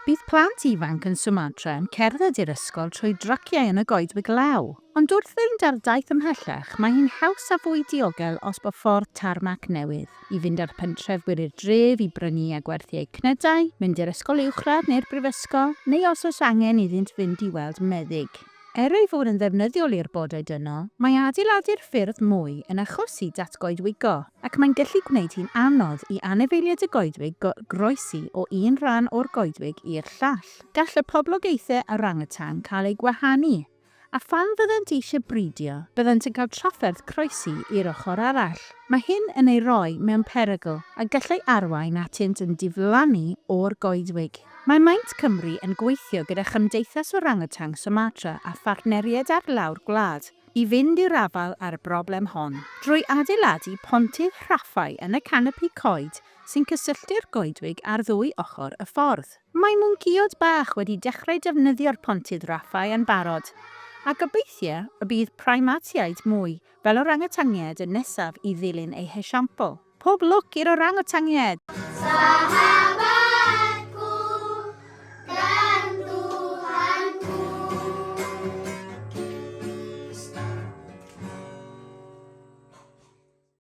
Bydd plant ifanc yn Sumatra yn cerdded i'r ysgol trwy dryciau yn y goedwig law. Ond wrth fynd ar daith ymhellach, mae hi'n haws a fwy diogel os bod ffordd tarmac newydd. I fynd ar pentrefwyr i'r dref i brynu a gwerthu eu cnydau, mynd i'r ysgol uwchradd neu'r brifysgol, neu os oes angen iddynt fynd i weld meddyg. Ei fod yn ddefnyddiol i'r bodau dynol, mae adeiladu'r ffyrdd mwy yn achosi datgoedwigo, ac mae'n gallu gwneud hi'n anodd i anifeiliaid y goedwig groesi o un rhan o'r goedwig i'r llall. Gall y poblogaethau orangutan cael ei gwahanu, a phan fyddant eisiau bridio, byddant yn cael trafferth croesi i'r ochr arall. Mae hyn yn ei roi mewn perygl a gallai arwain atynt yn diflannu o'r goedwig. Mae Maint Cymru yn gweithio gyda Chymdeithas Orangutan Sumatra a phartneriaid ar lawr gwlad i fynd i'r afal ar y broblem hon, drwy adeiladu pontydd rhaffau yn y canopi coed sy'n cysylltu'r goedwig ar ddwy ochr y ffordd. Mae mwyngiod bach wedi dechrau defnyddio'r pontydd rhaffau yn barod, a gobeithio y bydd primatiaid mwy fel orangwtaniaid yn nesaf i ddilyn eu hesiampl. Pob lwc i'r orangwtaniaid!